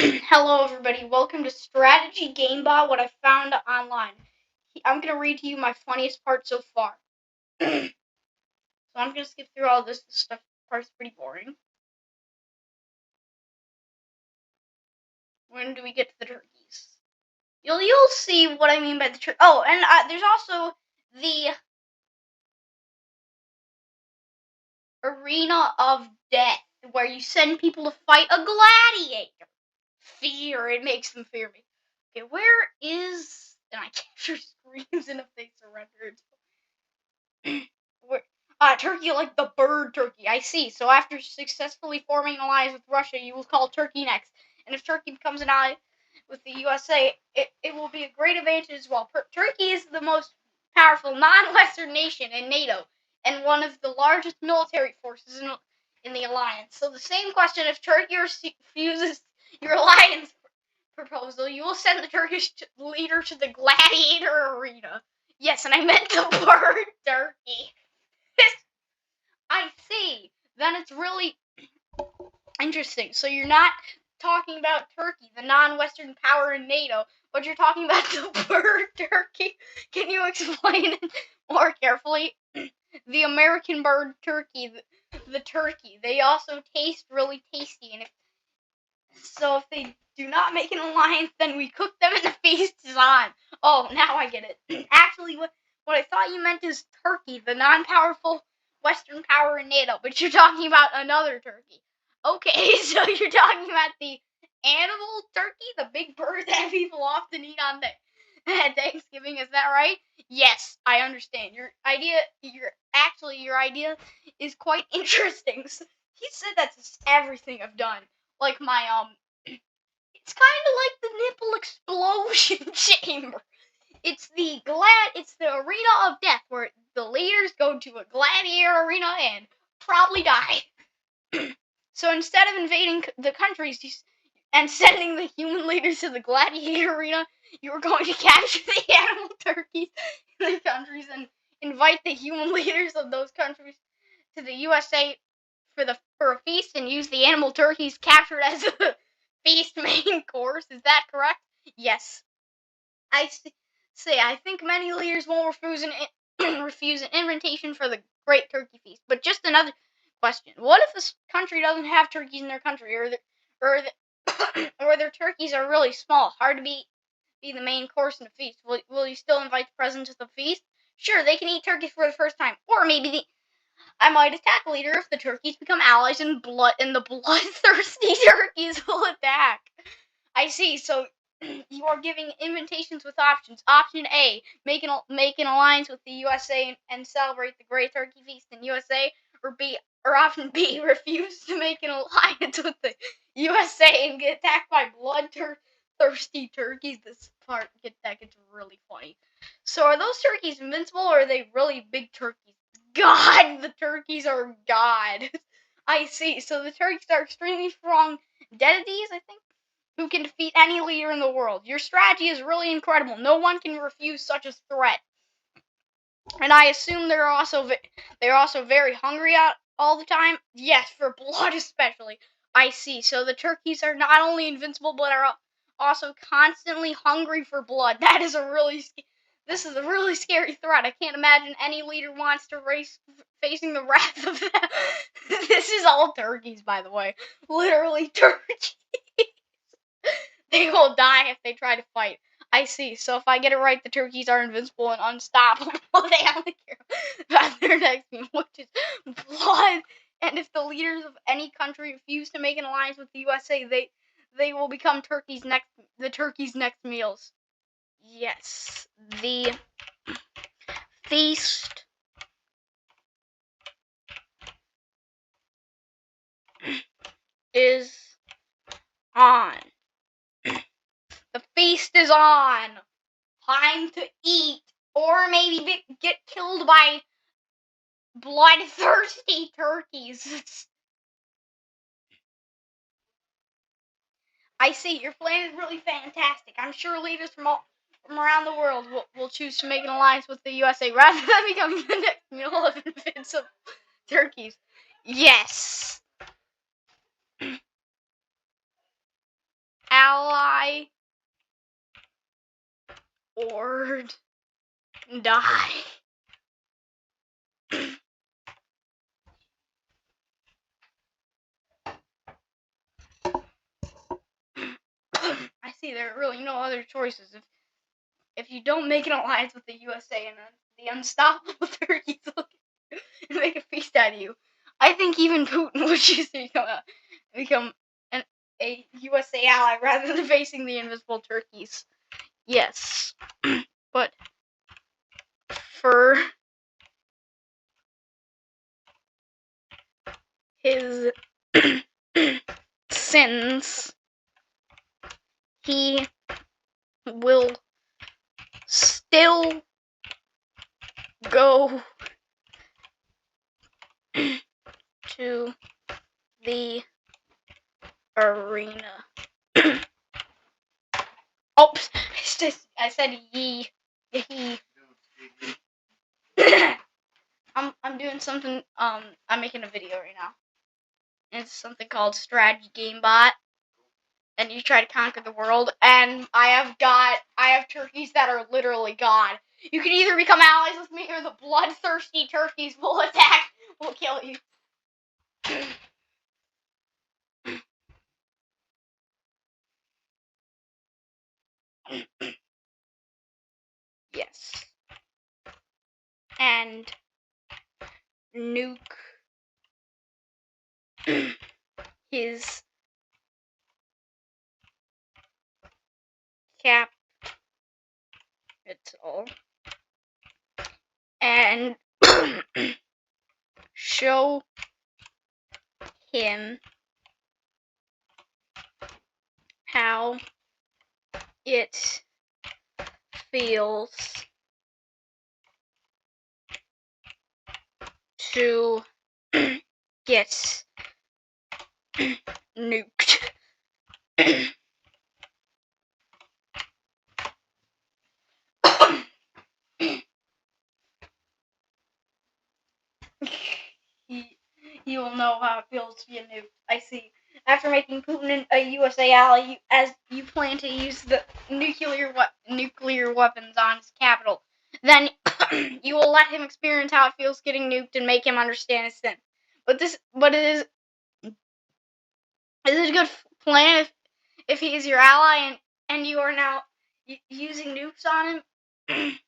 Hello, everybody. Welcome to Strategy Gamebot, what I found online. I'm going to read to you my funniest part so far. So I'm going to skip through all this. This stuff part's pretty boring. When do we get to the turkeys? You'll see what I mean by the turkey. Oh, and there's also the Arena of Death, where you send people to fight a gladiator. Fear. It makes them fear me. Okay, where is... And I capture screams and if they surrendered. Turkey like the bird turkey. I see. So after successfully forming an alliance with Russia, you will call Turkey next. And if Turkey becomes an ally with the USA, it will be a great advantage as well. Turkey is the most powerful non-Western nation in NATO and one of the largest military forces in the alliance. So the same question, if Turkey refuses your alliance proposal, you will send the Turkish leader to the gladiator arena. Yes, and I meant the bird turkey. I see. Then it's really interesting. So you're not talking about Turkey, the non-Western power in NATO, but you're talking about the bird turkey. Can you explain it more carefully? The American bird turkey, the turkey, they also taste really tasty. And if they do not make an alliance, then we cook them and the feast is on. Oh, now I get it. Actually, what I thought you meant is Turkey, the non-powerful Western power in NATO, but you're talking about another turkey. Okay, so you're talking about the animal turkey, the big bird that people often eat on Thanksgiving. Is that right? Yes, I understand. Your idea is quite interesting. So he said that's everything I've done. Like my it's kind of like the nipple explosion chamber. It's the arena of death where the leaders go to a gladiator arena and probably die. So instead of invading the countries and sending the human leaders to the gladiator arena, you are going to capture the animal turkeys in the countries and invite the human leaders of those countries to the USA for a feast and use the animal turkeys captured as a feast main course. Is that correct? Yes. I think many leaders won't refuse an invitation for the Great Turkey Feast. But just another question: what if this country doesn't have turkeys in their country, or their turkeys are really small, hard to be the main course in the feast? Will you still invite the president to the feast? Sure, they can eat turkey for the first time, or maybe I might attack a leader if the turkeys become allies and the bloodthirsty turkeys will attack. I see. So you are giving invitations with options. Option A: make an alliance with the USA and celebrate the Great Turkey Feast in USA. Or option B: refuse to make an alliance with the USA and get attacked by bloodthirsty turkeys. This part gets really funny. So are those turkeys invincible, or are they really big turkeys? God, the turkeys are God. I see. So the turkeys are extremely strong deities, I think, who can defeat any leader in the world. Your strategy is really incredible. No one can refuse such a threat. And I assume they're also very hungry all the time. Yes, for blood especially. I see. So the turkeys are not only invincible, but are also constantly hungry for blood. This is a really scary threat. I can't imagine any leader wants to race facing the wrath of them. This is all turkeys, by the way. Literally turkeys. They will die if they try to fight. I see. So if I get it right, the turkeys are invincible and unstoppable. They only care about their next meal, which is blood. And if the leaders of any country refuse to make an alliance with the USA, they will become the turkey's next meals. Yes, the feast is on. The feast is on. Time to eat, or maybe get killed by bloodthirsty turkeys. I see. Your plan is really fantastic. I'm sure leaders from around the world will choose to make an alliance with the USA rather than becoming the next meal of invincible turkeys. Yes. ally or die. I see there are really no other choices. If you don't make an alliance with the USA and the unstoppable Turkeys will make a feast out of you, I think even Putin would choose to become a USA ally rather than facing the invisible turkeys. Yes, but for his sins, he will still go to the arena. Oops, I said ye. He. I'm doing something. I'm making a video right now. It's something called Strategy Game Bot, and you try to conquer the world. And I have turkeys that are literally God. You can either become allies with me, or the bloodthirsty turkeys will kill you. Yes. And nuke his capital and show him how it feels to get nuked. he will know how it feels to be nuked. I see. After making Putin a USA ally, you plan to use the nuclear weapons on his capital. Then you will let him experience how it feels getting nuked and make him understand his sin. But it is a good plan if he is your ally and you are now using nukes on him.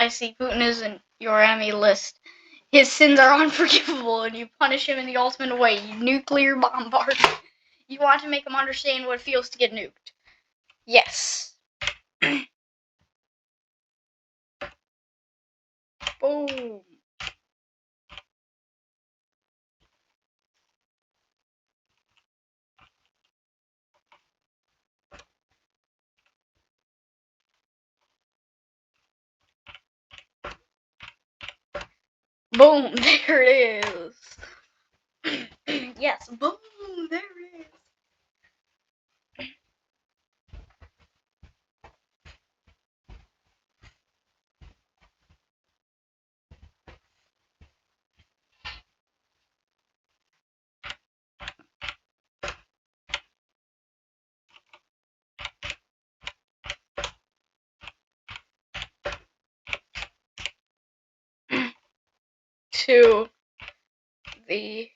I see Putin is in your enemy list. His sins are unforgivable, and you punish him in the ultimate way. You nuclear bombard. You want to make him understand what it feels to get nuked. Yes. Boom. Boom. There it is. Yes. Boom. There it is. To the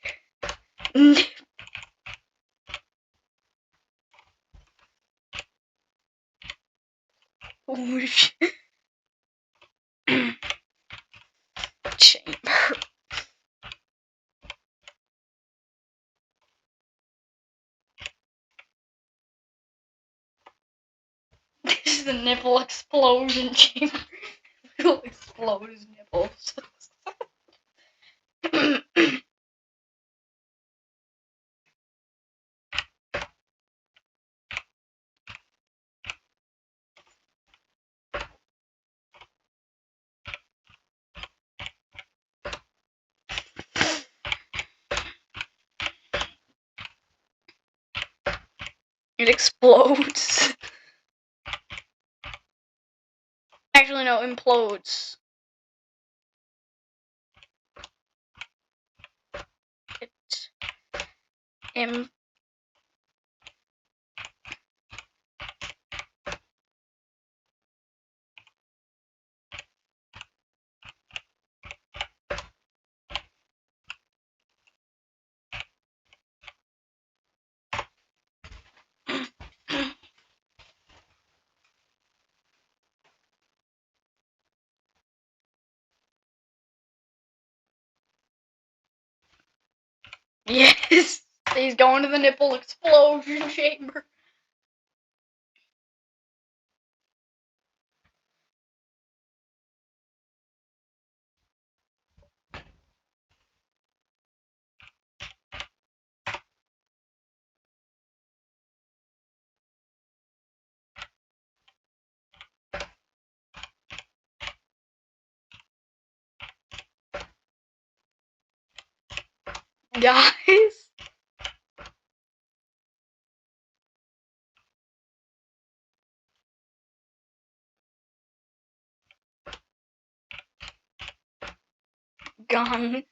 chamber. This is the nipple explosion chamber. It'll explode his nipples. It explodes. Actually, no, implodes. It Yes! He's going to the nipple explosion chamber. Guys? Gun.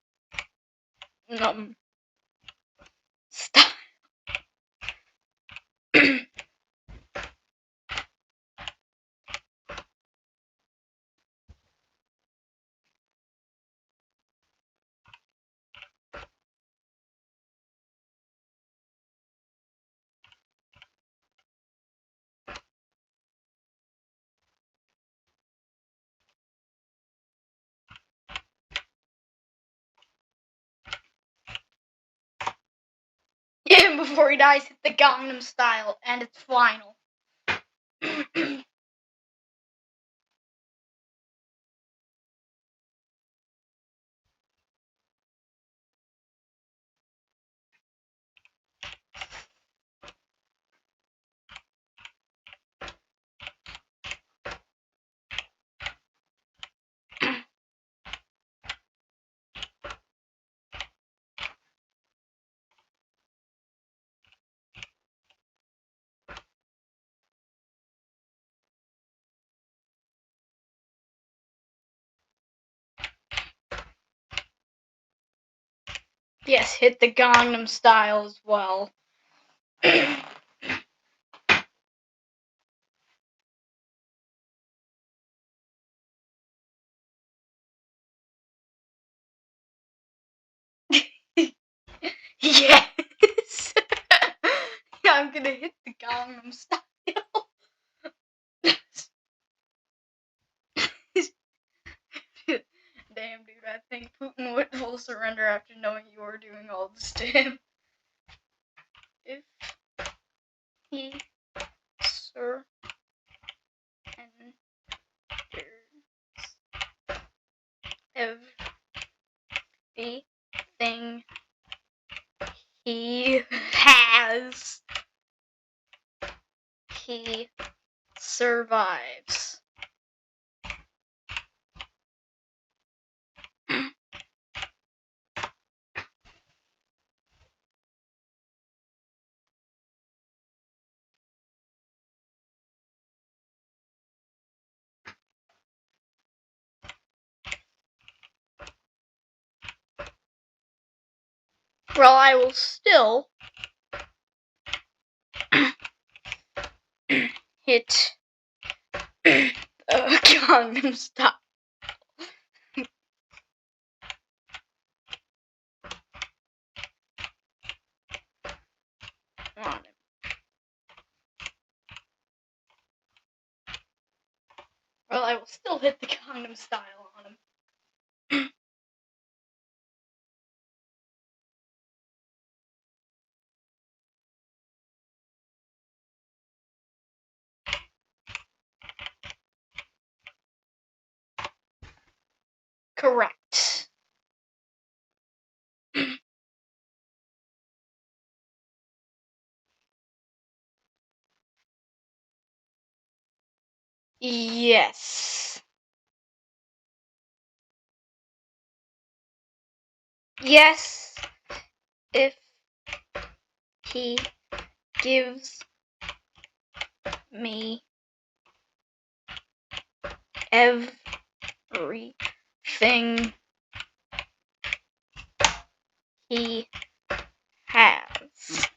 Stop. Yeah, before he dies, hit the Gangnam Style, and it's final. Yes, hit the Gangnam Style as well. Yes! Yeah, I'm gonna hit the Gangnam Style. surrender after knowing you are doing all this to him. If he surrenders everything he has, he survives. Well, I will still hit Gangnam Style. On him. Well, I will still hit the Gangnam Style on him. Correct. Yes. Yes, if he gives me everything he has.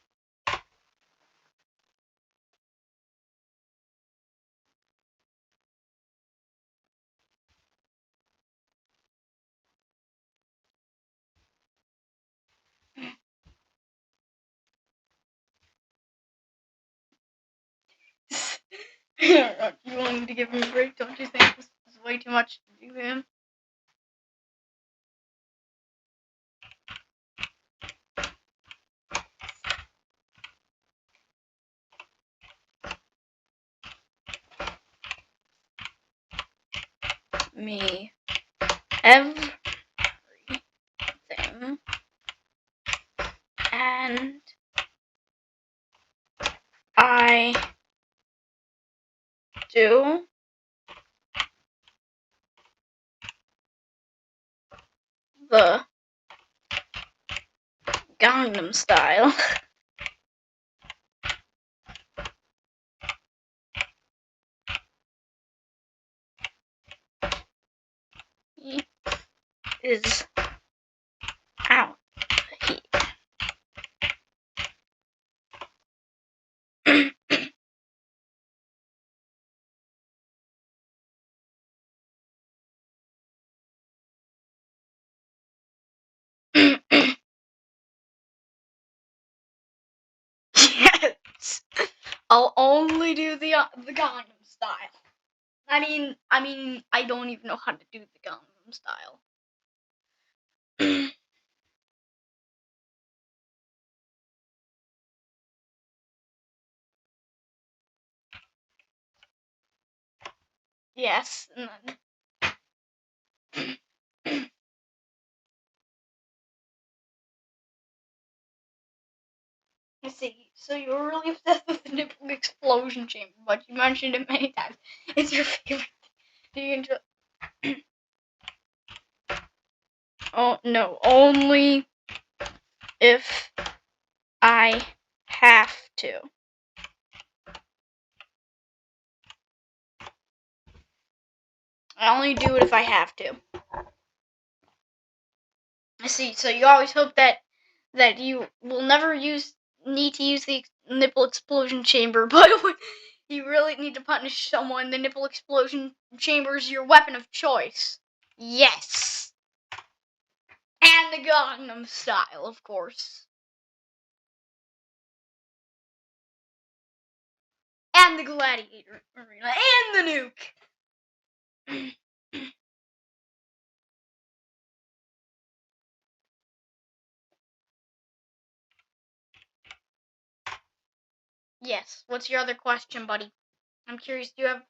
You wanting to give him a break? Don't you think this is way too much to do him? Me everything, and I do the Gangnam Style. He is out here. Yes, I'll only do the Gangnam Style. I mean, I don't even know how to do the Gangnam Style. Yes, and then let's see. So you're really obsessed with the nipple explosion chamber, but you mentioned it many times. It's your favorite. Do you enjoy? Oh no, only if I have to. I only do it if I have to. I see. So you always hope that you will never need to use the nipple explosion chamber, but when you really need to punish someone, the nipple explosion chamber is your weapon of choice. Yes. And the Gangnam Style, of course. And the Gladiator Arena. And the nuke. Yes. What's your other question, buddy? I'm curious. Do you have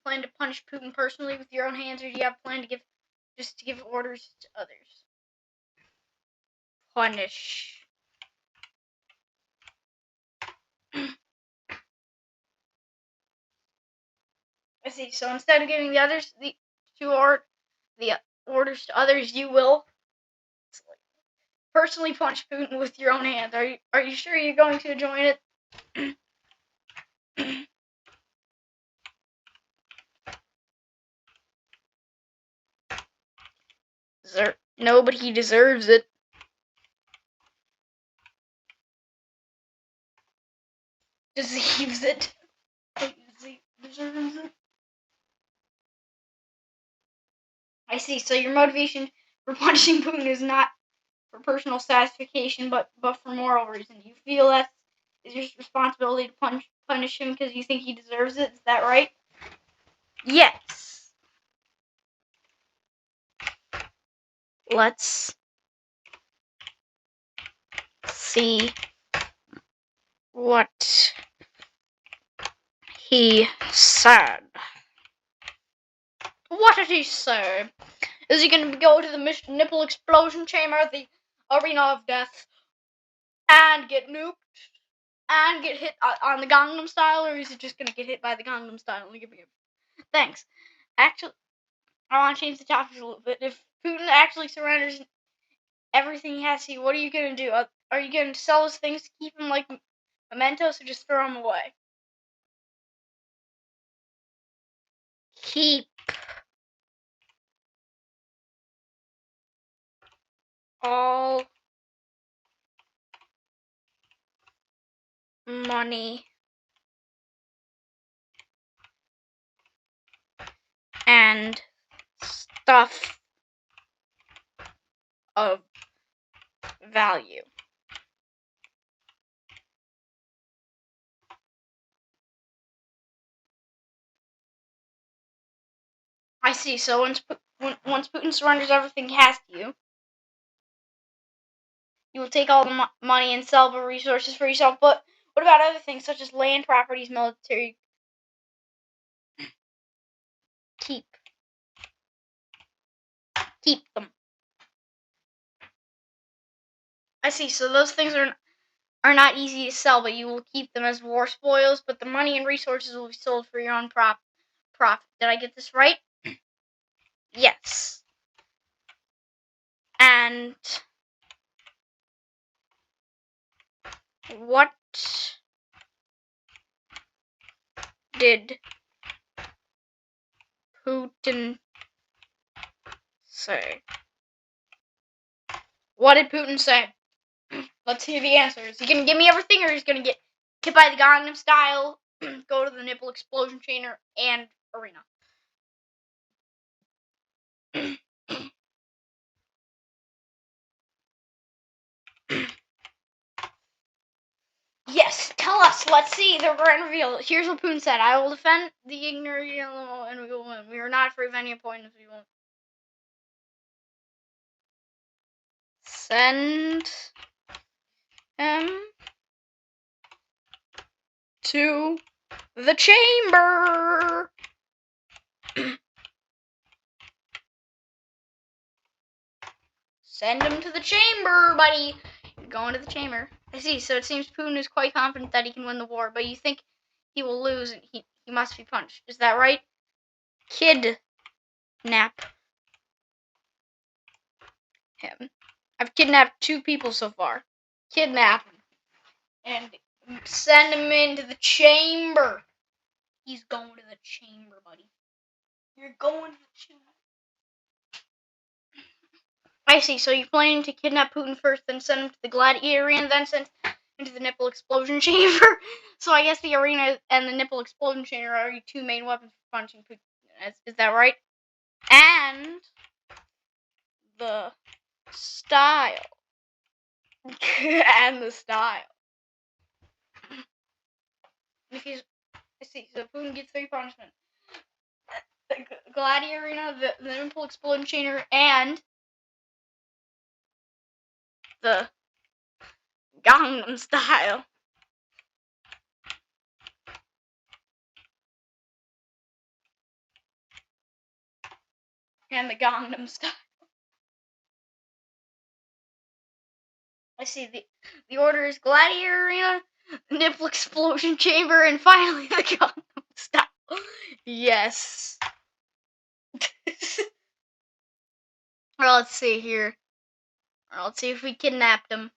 plan to punish Putin personally with your own hands, or do you have plan to give orders to others? Punish. I see. So instead of giving the others the orders to others, you will personally punch Putin with your own hands. Are you sure you're going to join it? No, but he deserves it. Deserves it. Deserves it. I see. So your motivation for punishing Putin is not for personal satisfaction, but for moral reason. You feel that it's your responsibility to punish him because you think he deserves it. Is that right? Yes. Let's see what he said. What did he say? Is he going to go to the nipple explosion chamber, the arena of death, and get nuked, and get hit on the Gangnam Style, or is he just going to get hit by the Gangnam Style? Thanks. Actually, I want to change the topic a little bit. If Putin actually surrenders everything he has to, what are you going to do? Are you going to sell his things to keep him like mementos, or just throw him away? Keep all money and stuff of value. I see. So once Putin surrenders everything he has to you will take all the money and sell the resources for yourself. But what about other things such as land, properties, military? Keep them. I see. So those things are not easy to sell, but you will keep them as war spoils. But the money and resources will be sold for your own profit. Did I get this right? Yes. And what did Putin say? What did Putin say? Let's hear the answer. Is he gonna give me everything, or is he gonna get hit by the Gangnam Style, go to the nipple explosion chamber, and arena? Yes, tell us. Let's see the grand reveal. Here's what Putin said: "I will defend the ignorant, and we will win. We are not afraid of any opponents. We won't send him to the chamber." Send him to the chamber, buddy. You're going to the chamber. I see. So it seems Putin is quite confident that he can win the war, but you think he will lose and he must be punished. Is that right? Kidnap him. I've kidnapped 2 people so far. Kidnap him. And send him into the chamber. He's going to the chamber, buddy. You're going to the chamber. I see. So you're planning to kidnap Putin first, then send him to the gladiator arena, then send into the nipple explosion chamber. So I guess the arena and the nipple explosion chamber are your 2 main weapons for punching Putin. Is that right? And the style. And the style. Because I see. So Putin gets 3 punishments: the gladiator arena, the nipple explosion chamber, and the Gangnam Style. and the Gangnam Style. I see the order is Gladiator Arena, Nipple Explosion Chamber, and finally the Gangnam Style. Yes. Well, let's see here. Let's see if we kidnapped him.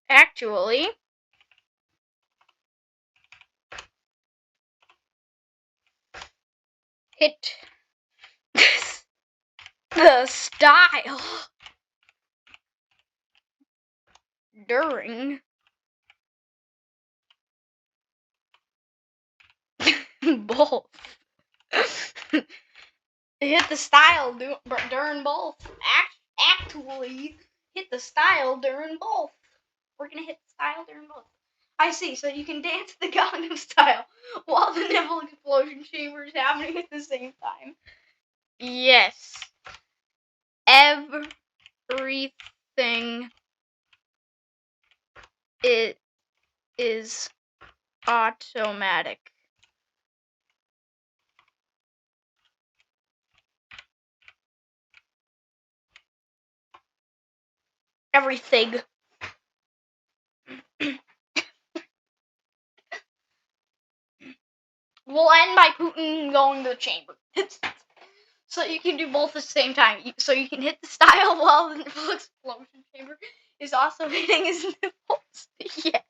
Actually, hit the style during both. Hit the style during both. Actually, hit the style during both. We're gonna hit the style during both. I see. So you can dance the Gangnam Style while the Nipple Explosion Chamber is happening at the same time. Yes. Everything it is automatic. Everything. We'll end by Putin going to the chamber. So you can do both at the same time. So you can hit the style while the Nipple Explosion Chamber is also hitting his nipples. Yes.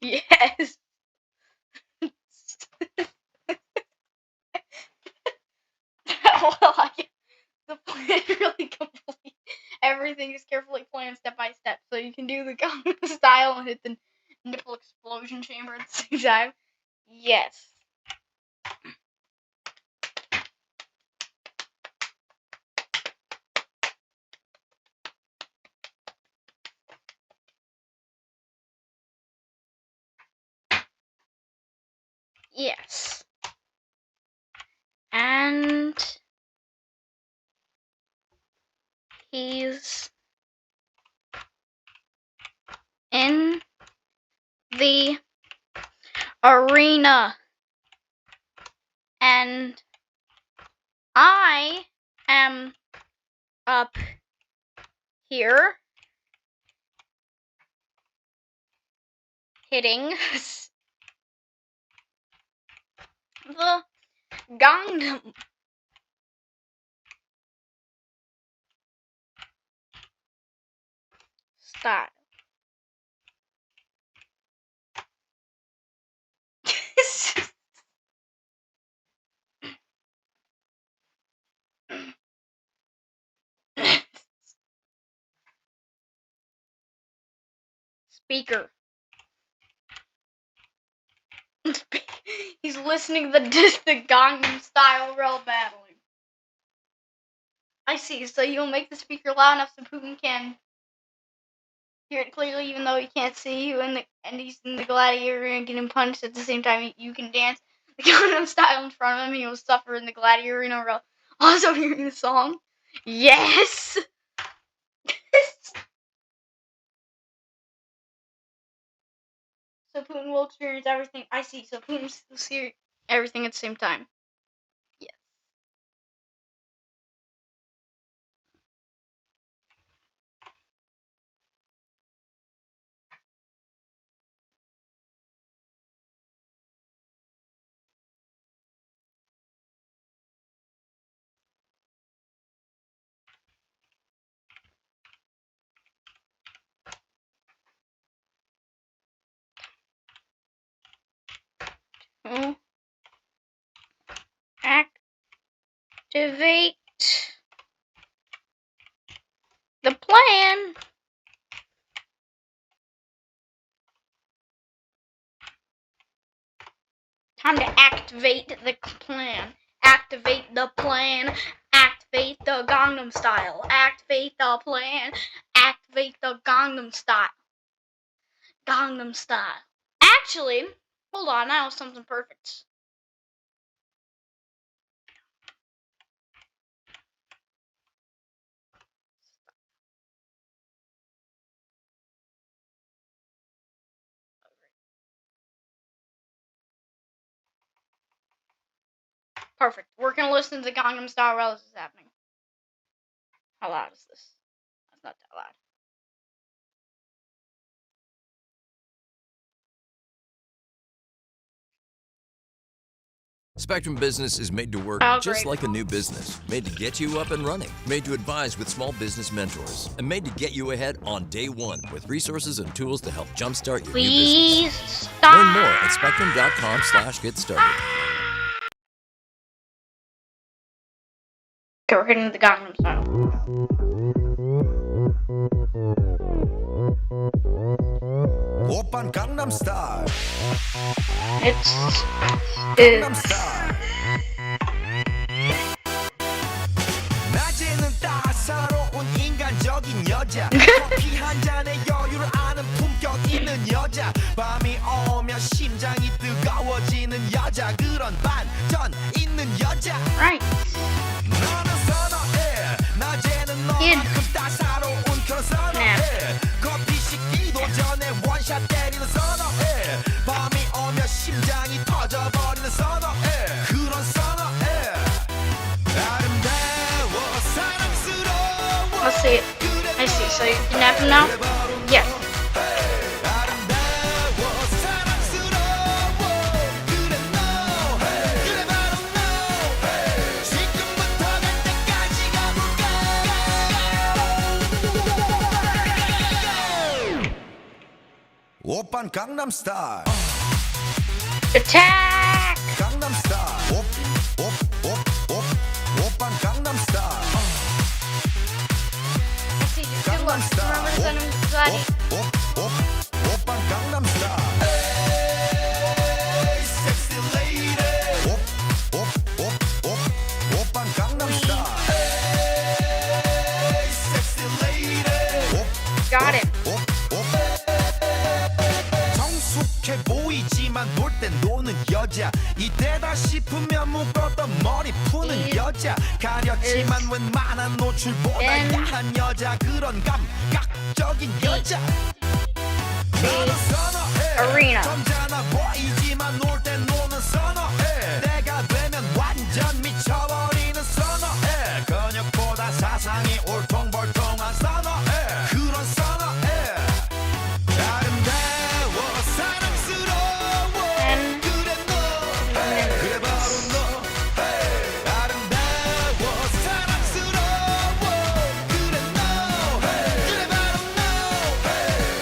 Yes. Well, the plan is really complete. Everything is carefully planned step by step, so you can do the Gangnam Style and hit the Nipple Explosion Chamber at the same time. Yes. Yes. And he's in the arena. And I am up here hitting the Gangnam Style. Speaker. He's listening to the Gangnam Style real battling. I see. So you'll make the speaker loud enough so Putin can hear it clearly, even though he can't see you, and he's in the gladiator and getting punched at the same time. You can dance the Gangnam Style in front of him. He will suffer in the gladiator arena while also hearing the song. Yes. So Putin will experience everything. I see. So Putin will see everything at the same time. Yes. Activate the plan. Time to activate the plan. Activate the plan. Activate the Gangnam Style. Activate the plan. Activate the Gangnam Style. Gangnam Style. Actually, hold on, I have something perfect. Perfect. We're gonna listen to Gangnam Style while this is happening. How loud is this? That's not that loud. Spectrum Business is made to work just like a new business, made to get you up and running, made to advise with small business mentors, and made to get you ahead on day one with resources and tools to help jumpstart your new business. Learn more at spectrum.com/getstarted. Okay, we're hitting the Gangnam Style. 오빤 강남 스타일. It's 강남 스타일. 낮에는 따사로운 인간적인 여자. 커피 한 잔에 여유를 아는 품격 있는 여자. 밤이 오면 심장이 뜨거워지는 여자. 그런 반전 있는 여자. right. 너는 선호해. 낮에는 너만큼 따사로운 그런 선호해. 커피 식기도 전에 원샷 때리는 선호해. 밤이 오면 심장이 터져버리는 선호해. 그런 선호해. 아름다워 사랑스러워. Let's see it. I see. So you can have him now? Yes. 아름다워 사랑스러워. 그래 너 그래 바로 너. 지금부터 갈 때까지 가볼까. 오빤 강남 스타일. Attack! 강남 스타일. 오빤 강남 스타일. I see you. Good luck. Remember to send him to Zaddy. 오빤 강남 스타일. Hey, sexy lady. 오빤 강남 스타일. Hey, sexy lady. Got it. 성숙해 보이지만 놀 땐 노는 여자. 이때다 싶으면 묶었던 머리 푸는 여자. 가렸지만 웬만한 노출보다 야한 여자. 그런 감각적인 여자. 나는 선호해. Arena. 점잖아 보이지만 놀 땐 노는 선호해. 내가 되면 완전 미쳐버리는 선호해. 근육보다 사상이 울퉁불퉁한 선호해. 그런 선호해. 아름다워 사랑스러워. And 그래 너 그래 바로 너. 아름다워 사랑스러워. 그래 너 그래 바로 너.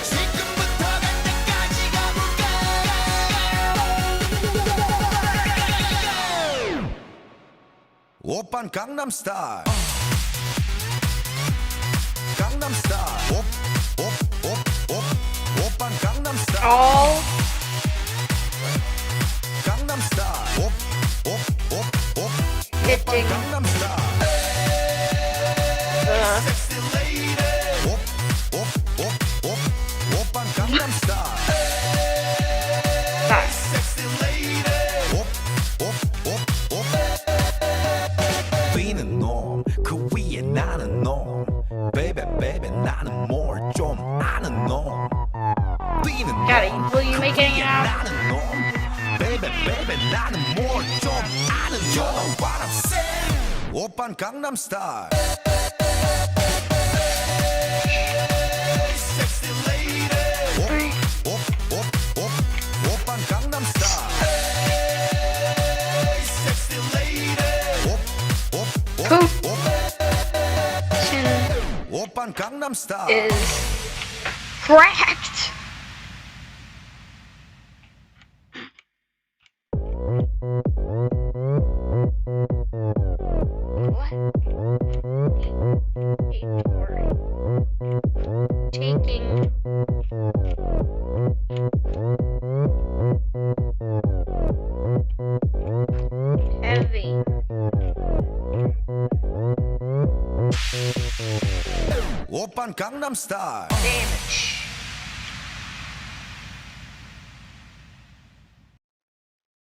지금부터 갈 때까지 가볼까. 오빤 강남 스타일. 강남 스타일. 오빤 강남 스타일. all 강남 스타일. hitting 강남 스타일. the 섹시 레이디. 오빤 강남 스타일. side. 섹시 레이디. 뛰는 놈, 그 위에 나는 놈. Baby, baby, 나는 뭘 좀 아는 놈. 뛰는 놈, Got it. Will you 그 make it 위에 out? 나는 놈. Baby, baby, 나는 뭘 좀 아는 놈. You know what I'm saying? 오빤 강남 스타일. Sexy lady. 오빤 강남 스타일. Sexy lady. Cool. 오빤 강남 스타일. Is cracked. Taking heavy 오빤 강남 스타일. damage.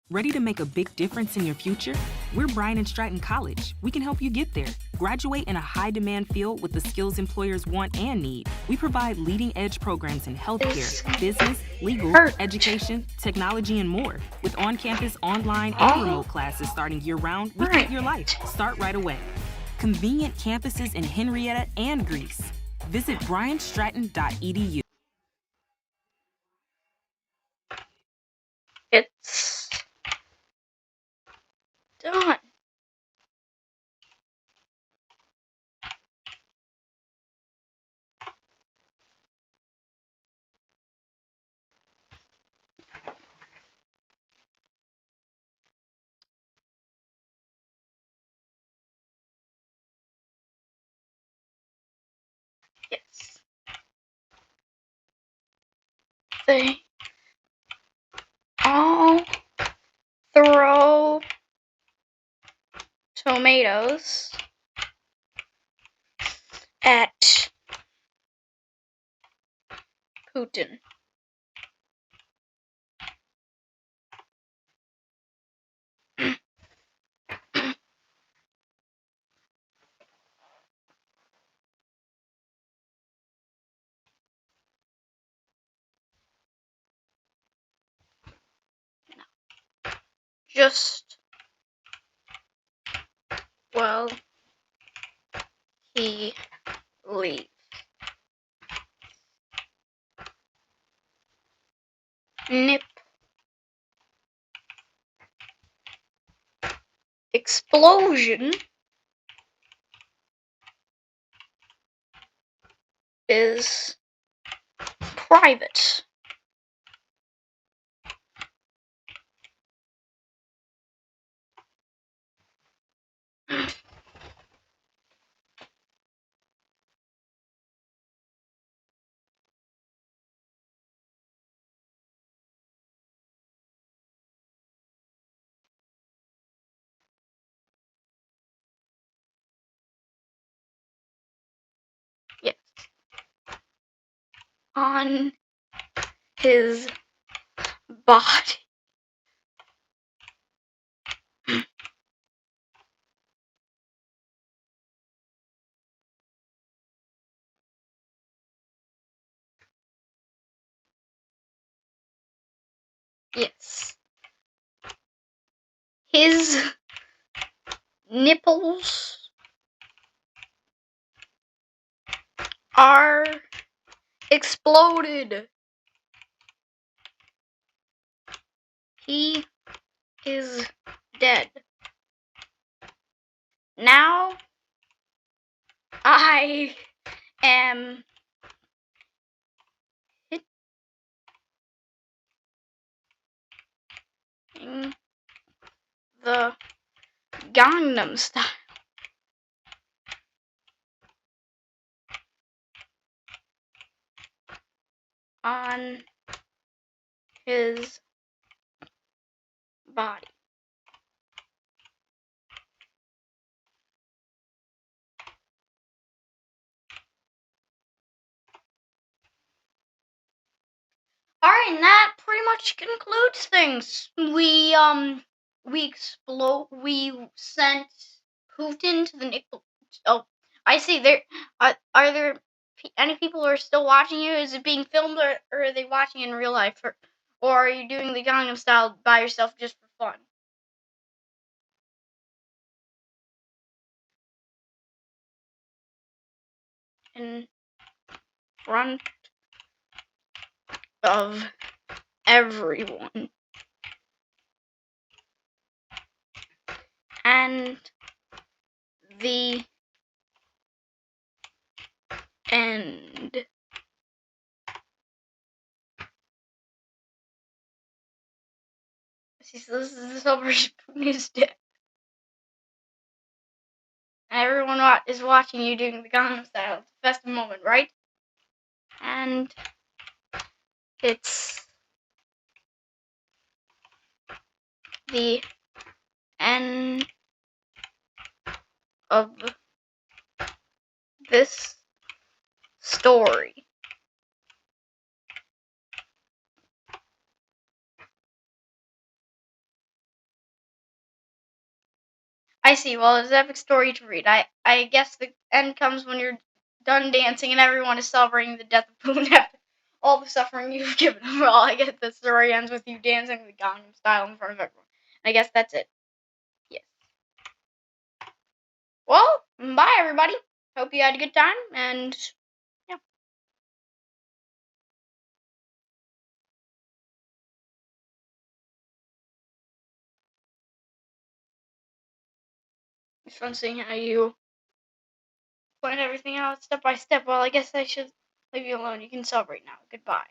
Ready to make a big difference in your future? We're Bryan and Stratton College. We can help you get there. Graduate in a high-demand field with the skills employers want and need. We provide leading-edge programs in healthcare, business, legal, education, technology, and more. With on-campus, online, and remote classes starting year-round, we fit your life. Start right away. Convenient campuses in Henrietta and Greece. Visit bryanstratton.edu. It's done. Yes. They all throw tomatoes at Putin. Just, well, he leaves. Nip. Explosion is private. Yes. On his body. Yes. His nipples are exploded. He is dead. Now I am hitting the Gangnam Style on his body. Alright, and that pretty much concludes things. We sent Putin to the nickel. Oh, I see. There are there any people who are still watching you? Is it being filmed, or are they watching in real life, or are you doing the Gangnam Style by yourself just for fun? In front of everyone. And the end. See, so this is the celebration of Putin's death. Everyone is watching you doing the Gangnam Style. It's a festive moment, right? And it's the end of this story. I see. Well, it's an epic story to read. I guess the end comes when you're done dancing, and everyone is celebrating the death of Poon after all the suffering you've given him. Well, I guess the story ends with you dancing the Gangnam Style in front of everyone. I guess that's it. Yes. Well, bye everybody. Hope you had a good time, and yeah. It's fun seeing how you plan everything out step by step. Well, I guess I should leave you alone. You can celebrate now. Goodbye.